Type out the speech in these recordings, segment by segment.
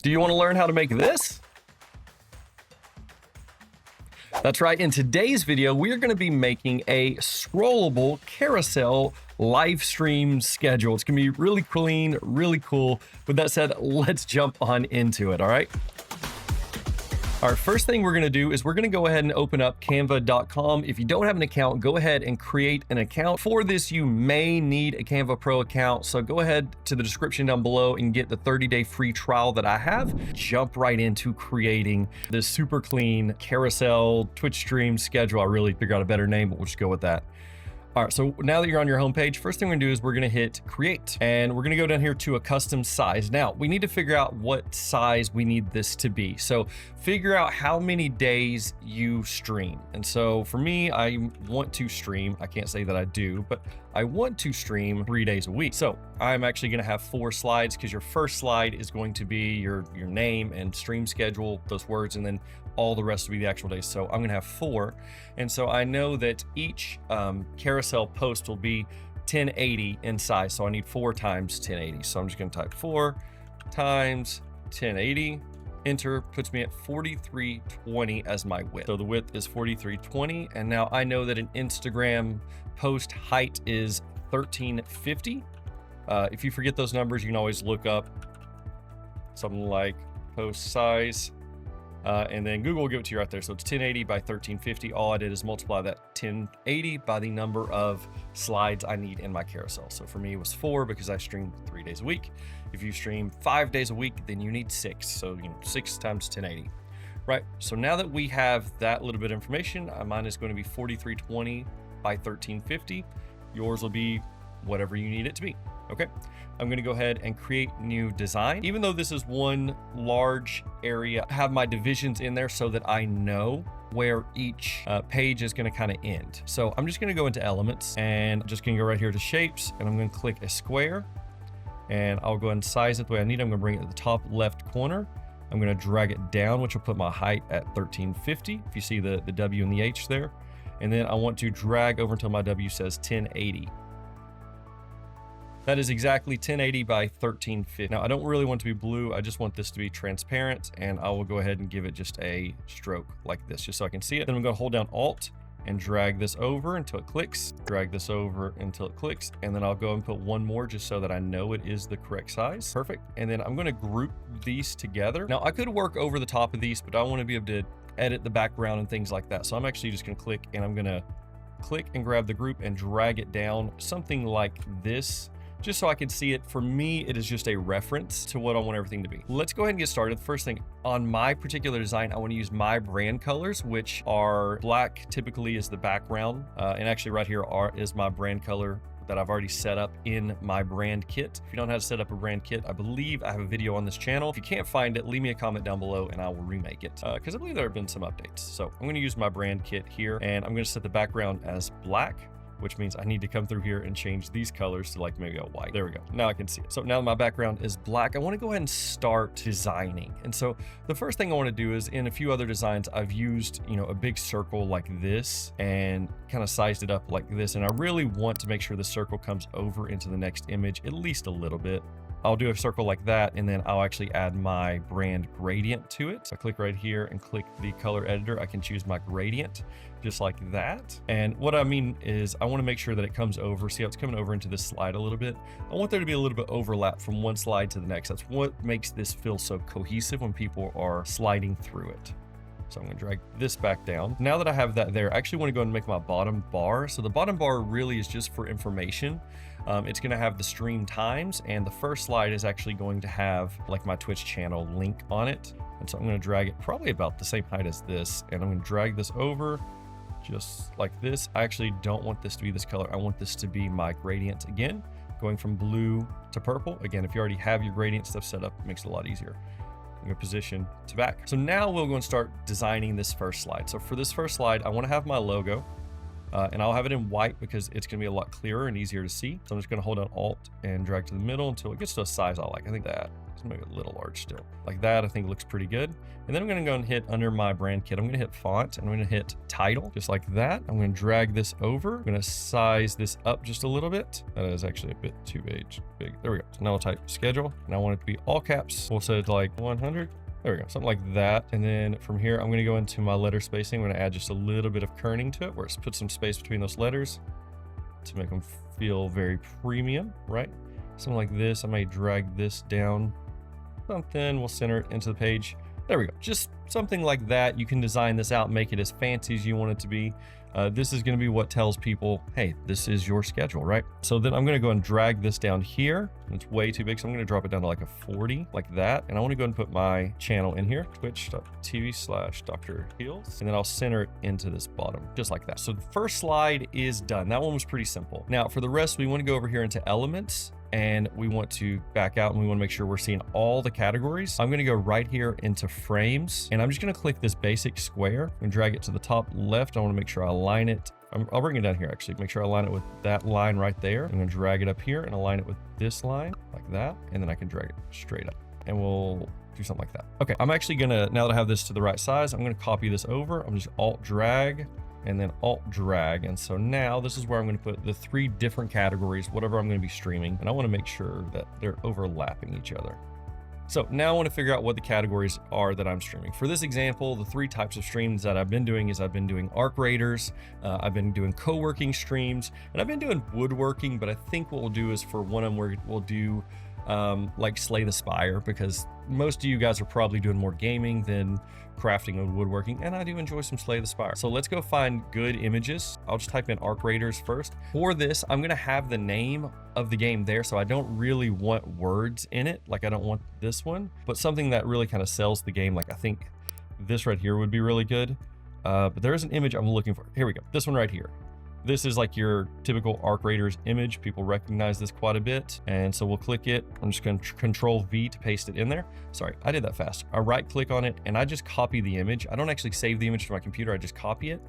Do you want to learn how to make this? That's right, in today's video, we are going to be making a scrollable carousel live stream schedule. It's going to be really clean, really cool. With that said, let's jump on into it, all right? All right, first thing we're gonna do is we're gonna go ahead and open up canva.com. If you don't have an account, go ahead and create an account. For this, you may need a Canva Pro account. So go ahead to the description down below and get the 30-day free trial that I have. Jump right into creating this super clean carousel Twitch stream schedule. I really figured out a better name, but we'll just go with that. All right, so now that you're on your homepage, first thing we're gonna do is we're gonna hit create, and we're gonna go down here to a custom size. Now, we need to figure out what size we need this to be. So figure out how many days you stream. And so for me, I want to stream, I can't say that I do, but I want to stream 3 days a week. So I'm actually gonna have 4 slides because your first slide is going to be your name and stream schedule, those words, and then all the rest will be the actual days. So I'm gonna have 4. And so I know that each carousel post will be 1080 in size. So I need 4 times 1080. So I'm just gonna type 4 times 1080, enter, puts me at 4320 as my width. So the width is 4320. And now I know that an Instagram post height is 1350. If you forget those numbers, you can always look up something like post size. And then Google will give it to you right there. So it's 1080 by 1350. All I did is multiply that 1080 by the number of slides I need in my carousel. So for me, it was 4 because I stream 3 days a week. If you stream 5 days a week, then you need 6. So 6 times 1080. Right. So now that we have that little bit of information, mine is going to be 4320 by 1350. Yours will be whatever you need it to be. Okay, I'm going to go ahead and create new design. Even though this is one large area, I have my divisions in there so that I know where each page is going to kind of end. So I'm just going to go into elements and just going to go right here to shapes, and I'm going to click a square, and I'll go ahead and size it the way I need. I'm going to bring it to the top left corner. I'm going to drag it down, which will put my height at 1350. If you see the W and the H there, and then I want to drag over until my W says 1080. That is exactly 1080 by 1350. Now I don't really want it to be blue. I just want this to be transparent, and I will go ahead and give it just a stroke like this, just so I can see it. Then I'm going to hold down Alt and drag this over until it clicks, drag this over until it clicks, and then I'll go and put one more just so that I know it is the correct size. Perfect. And then I'm going to group these together. Now I could work over the top of these, but I want to be able to edit the background and things like that. So I'm actually just going to click, and I'm going to click and grab the group and drag it down something like this, just so I can see it. For me, it is just a reference to what I want everything to be. Let's go ahead and get started. The first thing, on my particular design, I want to use my brand colors, which are black typically is the background. And actually right here is my brand color that I've already set up in my brand kit. If you don't know how to set up a brand kit, I believe I have a video on this channel. If you can't find it, leave me a comment down below and I will remake it, because I believe there have been some updates. So I'm going to use my brand kit here, and I'm going to set the background as black, which means I need to come through here and change these colors to like maybe a white. There we go. Now I can see it. So now that my background is black, I want to go ahead and start designing. And so the first thing I want to do is, in a few other designs, I've used, a big circle like this and kind of sized it up like this. And I really want to make sure the circle comes over into the next image at least a little bit. I'll do a circle like that, and then I'll actually add my brand gradient to it. So I click right here and click the color editor. I can choose my gradient just like that. And what I mean is I want to make sure that it comes over. See how it's coming over into this slide a little bit? I want there to be a little bit overlap from one slide to the next. That's what makes this feel so cohesive when people are sliding through it. So I'm going to drag this back down. Now that I have that there, I actually want to go and make my bottom bar. So the bottom bar really is just for information. It's going to have the stream times, and the first slide is actually going to have like my Twitch channel link on it. And so I'm going to drag it probably about the same height as this, and I'm going to drag this over just like this. I actually don't want this to be this color. I want this to be my gradient again, going from blue to purple. Again, if you already have your gradient stuff set up, it makes it a lot easier. I'm going to position to back. So now we'll go and start designing this first slide. So for this first slide, I want to have my logo, and I'll have it in white because it's going to be a lot clearer and easier to see. So I'm just going to hold down Alt and drag to the middle until it gets to a size I like. I think that Let's make it a little large still. Like that, I think looks pretty good. And then I'm gonna go and hit under my brand kit, I'm gonna hit font and I'm gonna hit title, just like that. I'm gonna drag this over. I'm gonna size this up just a little bit. That is actually a bit too big. There we go. So now I'll type schedule and I want it to be all caps. We'll set it to like 100. There we go, something like that. And then from here, I'm gonna go into my letter spacing. I'm gonna add just a little bit of kerning to it, where it's put some space between those letters to make them feel very premium, right? Something like this. I may drag this down something, we'll center it into the page. There we go, just something like that. You can design this out, make it as fancy as you want it to be. This is gonna be what tells people, hey, this is your schedule, right? So then I'm gonna go and drag this down here. It's way too big, so I'm gonna drop it down to like a 40, like that. And I wanna go and put my channel in here, twitch.tv/Dr. Heels. And then I'll center it into this bottom, just like that. So the first slide is done. That one was pretty simple. Now for the rest, we wanna go over here into elements, and we want to back out and we want to make sure we're seeing all the categories. I'm going to go right here into frames and I'm just going to click this basic square and drag it to the top left. I want to make sure I align it. I'll bring it down here actually, make sure I align it with that line right there. I'm going to drag it up here and align it with this line like that. And then I can drag it straight up and we'll do something like that. Okay, I'm actually going to, now that I have this to the right size, I'm going to copy this over. I'm just alt drag and then alt drag. And so now this is where I'm going to put the 3 different categories, whatever I'm going to be streaming. And I want to make sure that they're overlapping each other. So now I want to figure out what the categories are that I'm streaming. For this example, the 3 types of streams that I've been doing is I've been doing arc raiders, I've been doing co-working streams, and I've been doing woodworking, but I think what we'll do is for one of them we'll do like Slay the Spire, because most of you guys are probably doing more gaming than crafting and woodworking, and I do enjoy some Slay the Spire. So let's go find good images. I'll just type in Arc Raiders first. For this, I'm gonna have the name of the game there, so I don't really want words in it. Like I don't want this one, but something that really kind of sells the game. Like I think this right here would be really good. But there is an image I'm looking for. Here we go, this one right here. This is like your typical Arc Raiders image. People recognize this quite a bit. And so we'll click it. I'm just going to Control V to paste it in there. Sorry, I did that fast. I right click on it and I just copy the image. I don't actually save the image to my computer. I just copy it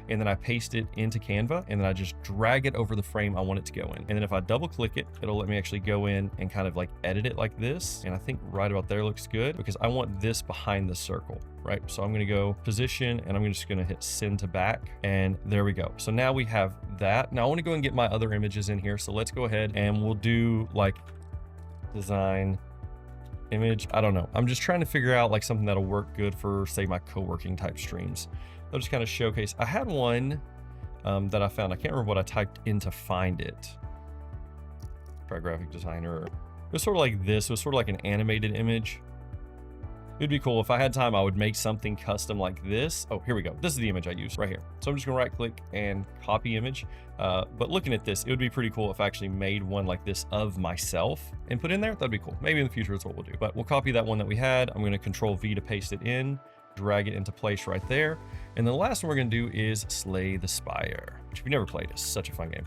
and then I paste it into Canva and then I just drag it over the frame I want it to go in. And then if I double click it, it'll let me actually go in and kind of like edit it like this. And I think right about there looks good because I want this behind the circle, right? So I'm going to go position and I'm just going to hit send to back and there we go. So now we have that. Now I want to go and get my other images in here. So let's go ahead and we'll do like design image. I don't know. I'm just trying to figure out like something that'll work good for say my co-working type streams. I'll just kind of showcase. I had one that I found. I can't remember what I typed in to find it. Try graphic designer. It was sort of like this. It was sort of like an animated image. It'd be cool if I had time, I would make something custom like this. Oh, here we go. This is the image I used right here. So I'm just gonna right click and copy image. But looking at this, it would be pretty cool if I actually made one like this of myself and put in there. That'd be cool. Maybe in the future, that's what we'll do. But we'll copy that one that we had. I'm gonna Control V to paste it in, drag it into place right there. And then the last one we're gonna do is Slay the Spire, which if you've never played, is such a fun game.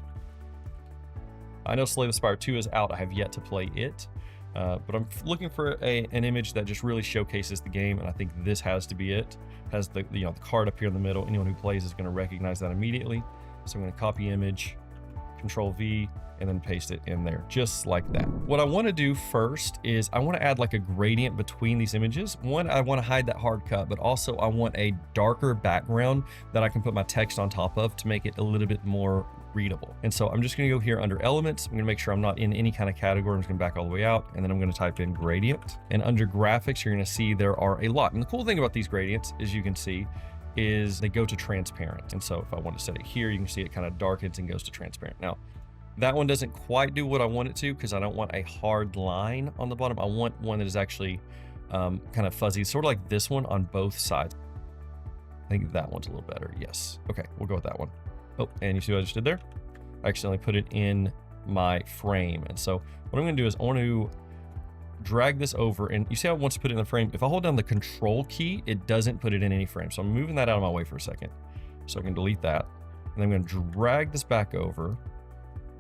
I know Slay the Spire 2 is out. I have yet to play it. But I'm looking for an image that just really showcases the game, and I think this has to be it. Has the the card up here in the middle. Anyone who plays is going to recognize that immediately. So I'm going to copy image, Control V, and then paste it in there, just like that. What I want to do first is I want to add like a gradient between these images. One, I want to hide that hard cut, but also I want a darker background that I can put my text on top of to make it a little bit more readable. And so I'm just going to go here under elements. I'm going to make sure I'm not in any kind of category. I'm just going to back all the way out, and then I'm going to type in gradient. And under graphics, you're going to see there are a lot. And the cool thing about these gradients, as you can see, is they go to transparent. And so if I want to set it here, you can see it kind of darkens and goes to transparent. Now, that one doesn't quite do what I want it to because I don't want a hard line on the bottom. I want one that is actually kind of fuzzy, sort of like this one on both sides. I think that one's a little better. Yes. Okay, we'll go with that one. Oh, and you see what I just did there? I accidentally put it in my frame. And so what I'm going to do is I want to drag this over, and you see how it wants to put it in the frame. If I hold down the control key, it doesn't put it in any frame. So I'm moving that out of my way for a second. So I can delete that. And I'm going to drag this back over,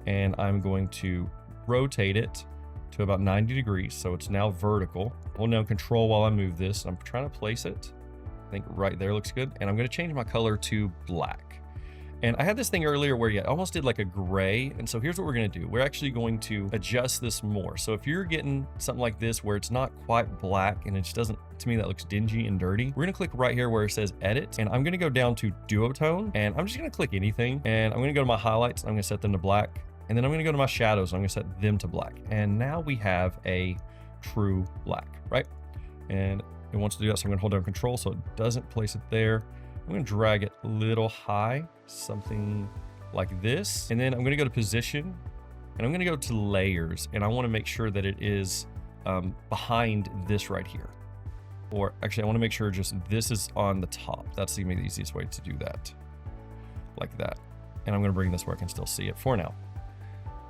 and I'm going to rotate it to about 90 degrees. So it's now vertical. Hold down control while I move this. I'm trying to place it. I think right there looks good. And I'm going to change my color to black. And I had this thing earlier where I almost did like a gray. And so here's what we're going to do. We're actually going to adjust this more. So if you're getting something like this where it's not quite black and it just doesn't, to me, that looks dingy and dirty, we're going to click right here where it says edit. And I'm going to go down to duotone and I'm just going to click anything. And I'm going to go to my highlights. I'm going to set them to black. And then I'm going to go to my shadows. I'm going to set them to black. And now we have a true black, right? And it wants to do that. So I'm going to hold down control so it doesn't place it there. I'm going to drag it a little high, something like this. And then I'm going to go to position and I'm going to go to layers. And I want to make sure that it is behind this right here. Or actually I want to make sure just this is on the top. That's the easiest way to do that. Like that. And I'm going to bring this where I can still see it for now.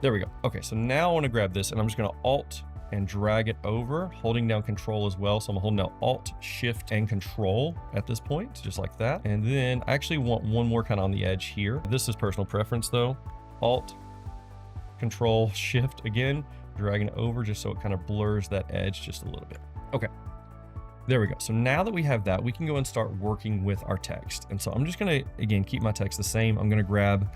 There we go. Okay, so now I want to grab this and I'm just going to Alt and drag it over, holding down control as well. So I'm holding down Alt, Shift, and Control at this point, just like that. And then I actually want one more kind of on the edge here. This is personal preference though. Alt, Control, Shift again, dragging it over just so it kind of blurs that edge just a little bit. Okay. There we go. So now that we have that, we can go and start working with our text. And so I'm just going to, again, keep my text the same. I'm going to grab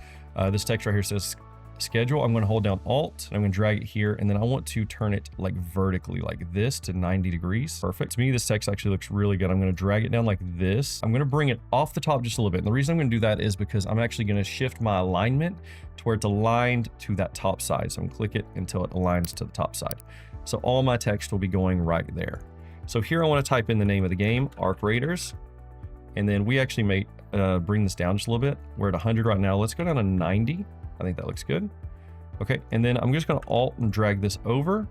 this text right here says schedule. I'm going to hold down Alt and I'm going to drag it here. And then I want to turn it like vertically like this to 90 degrees. Perfect. To me, this text actually looks really good. I'm going to drag it down like this. I'm going to bring it off the top just a little bit. And the reason I'm going to do that is because I'm actually going to shift my alignment to where it's aligned to that top side. So I'm going to click it until it aligns to the top side. So all my text will be going right there. So here I want to type in the name of the game, Arc Raiders. And then we actually may bring this down just a little bit. We're at 100 right now. Let's go down to 90. I think that looks good. Okay, and then I'm just going to Alt and drag this over. And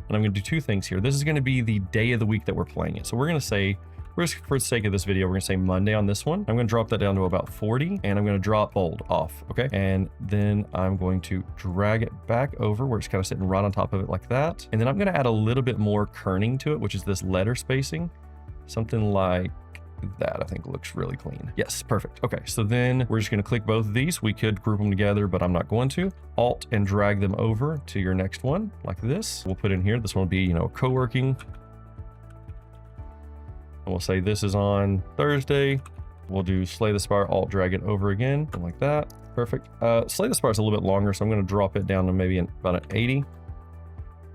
I'm going to do two things here. This is going to be the day of the week that we're playing it. So we're going to say, for the sake of this video, we're going to say Monday on this one. I'm going to drop that down to about 40 and I'm going to drop bold off. Okay, and then I'm going to drag it back over where it's kind of sitting right on top of it like that. And then I'm going to add a little bit more kerning to it, which is this letter spacing, something like that. I think looks really clean. Yes, perfect. Okay, so then we're just going to click both of these. We could group them together, but I'm not going to. Alt and drag them over to your next one like this. We'll put in here, this one will be, co-working. And we'll say this is on Thursday. We'll do Slay the Spire, Alt drag it over again, like that. Perfect. Slay the Spire is a little bit longer, so I'm going to drop it down to maybe about an 80. There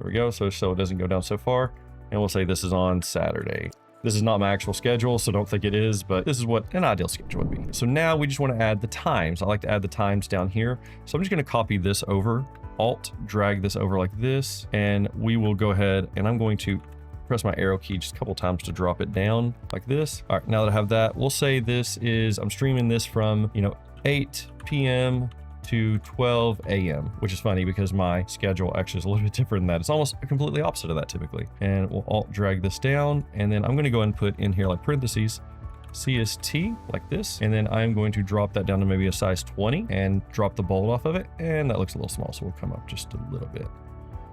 we go, so it doesn't go down so far. And we'll say this is on Saturday. This is not my actual schedule, so don't think it is, but this is what an ideal schedule would be. So now we just want to add the times. I like to add the times down here. So I'm just going to copy this over, Alt, drag this over like this, and we will go ahead and I'm going to press my arrow key just a couple times to drop it down like this. All right, now that I have that, we'll say this is, I'm streaming this from, 8 p.m. to 12 a.m., which is funny because my schedule actually is a little bit different than that. It's almost completely opposite of that typically. And we'll Alt drag this down. And then I'm going to go and put in here like parentheses, CST like this. And then I'm going to drop that down to maybe a size 20 and drop the bold off of it. And that looks a little small. So we'll come up just a little bit,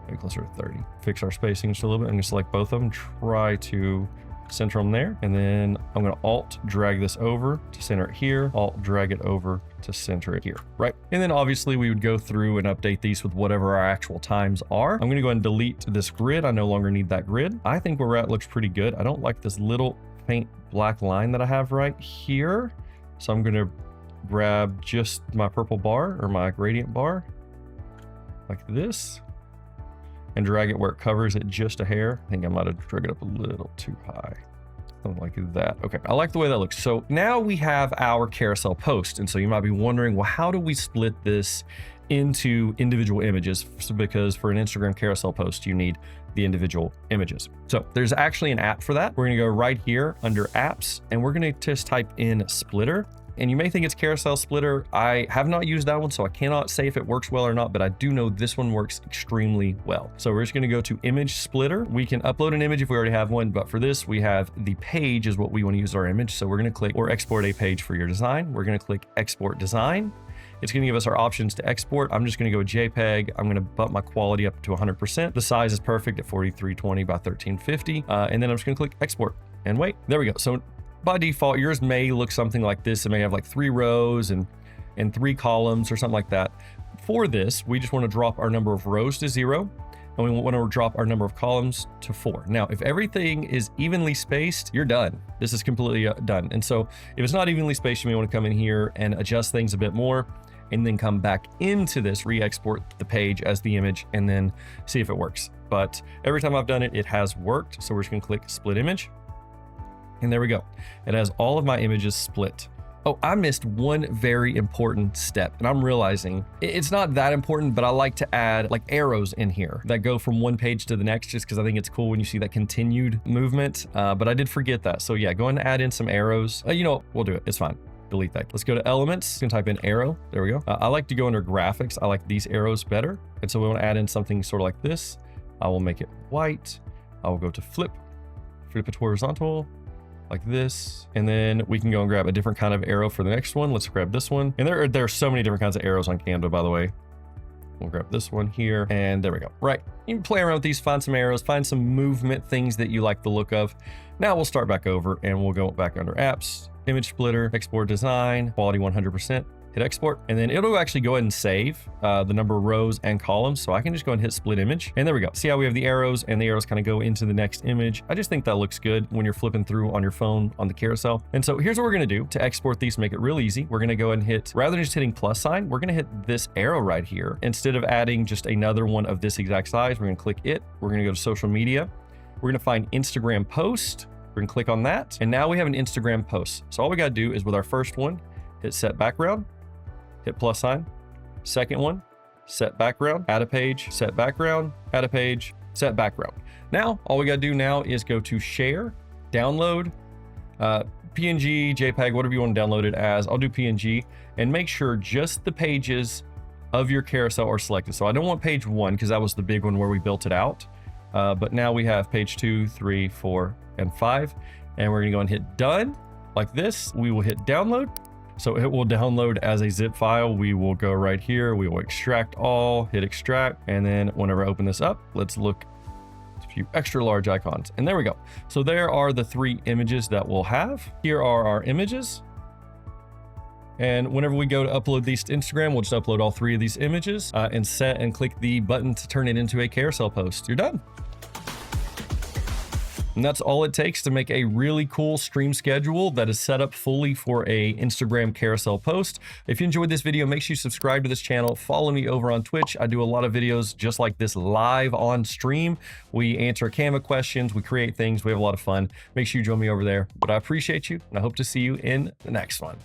maybe closer to 30. Fix our spacing just a little bit. I'm going to select both of them, try to center them there. And then I'm going to Alt drag this over to center it here, Alt drag it over to center it here, right? And then obviously we would go through and update these with whatever our actual times are. I'm going to go ahead and delete this grid. I no longer need that grid. I think where we're at looks pretty good. I don't like this little faint black line that I have right here. So I'm going to grab just my purple bar or my gradient bar like this and drag it where it covers it just a hair. I think I might have dragged it up a little too high. Something like that. Okay, I like the way that looks. So now we have our carousel post. And so you might be wondering, well, how do we split this into individual images? Because for an Instagram carousel post, you need the individual images. So there's actually an app for that. We're gonna go right here under apps and we're gonna just type in Splitter. And you may think it's Carousel Splitter. I have not used that one, so I cannot say if it works well or not, but I do know this one works extremely well. So we're just gonna go to Image Splitter. We can upload an image if we already have one, but for this, we have the page is what we wanna use our image. So we're gonna click or export a page for your design. We're gonna click Export Design. It's gonna give us our options to export. I'm just gonna go with JPEG. I'm gonna bump my quality up to 100%. The size is perfect at 4320 by 1350. And then I'm just gonna click Export and wait. There we go. So by default, yours may look something like this. It may have like 3 rows and 3 columns or something like that. For this, we just want to drop our number of rows to 0, and we want to drop our number of columns to 4. Now, if everything is evenly spaced, you're done. This is completely done. And so if it's not evenly spaced, you may want to come in here and adjust things a bit more, and then come back into this, re-export the page as the image, and then see if it works. But every time I've done it, it has worked. So we're just gonna click split image, and there we go. It has all of my images split. Oh, I missed one very important step, and I'm realizing it's not that important, but I like to add like arrows in here that go from one page to the next, just because I think it's cool when you see that continued movement. But I did forget that. So yeah, go ahead and add in some arrows. You know, we'll do it. It's fine. Delete that. Let's go to elements. You can type in arrow. There we go. I like to go under graphics. I like these arrows better. And so we want to add in something sort of like this. I will make it white. I will go to flip it horizontal, like this, and then we can go and grab a different kind of arrow for the next one. Let's grab this one. And there are so many different kinds of arrows on Canva, by the way. We'll grab this one here, and there we go. Right, you can play around with these, find some arrows, find some movement things that you like the look of. Now we'll start back over, and we'll go back under apps, image splitter, export design, quality 100%. Hit export, and then it'll actually go ahead and save the number of rows and columns. So I can just go ahead and hit split image, and there we go. See how we have the arrows, and the arrows kind of go into the next image. I just think that looks good when you're flipping through on your phone on the carousel. And so here's what we're gonna do to export these to make it real easy. We're gonna go ahead and hit, rather than just hitting plus sign, we're gonna hit this arrow right here. Instead of adding just another one of this exact size, we're gonna click it. We're gonna go to social media. We're gonna find Instagram post. We're gonna click on that, and now we have an Instagram post. So all we gotta do is with our first one, hit set background, hit plus sign. Second one, set background, add a page, set background, add a page, set background. Now, all we gotta do now is go to share, download, PNG, JPEG, whatever you want to download it as. I'll do PNG, and make sure just the pages of your carousel are selected. So I don't want page 1 because that was the big one where we built it out. But now we have page 2, 3, 4, and 5. And we're gonna go and hit done like this. We will hit download. So it will download as a zip file. We will go right here. We will extract all, hit extract. And then whenever I open this up, let's look at a few extra large icons. And there we go. So there are the 3 images that we'll have. Here are our images. And whenever we go to upload these to Instagram, we'll just upload all 3 of these images and set and click the button to turn it into a carousel post. You're done. And that's all it takes to make a really cool stream schedule that is set up fully for a Instagram carousel post. If you enjoyed this video, make sure you subscribe to this channel. Follow me over on Twitch. I do a lot of videos just like this live on stream. We answer Canva questions, we create things, we have a lot of fun. Make sure you join me over there. But I appreciate you, and I hope to see you in the next one.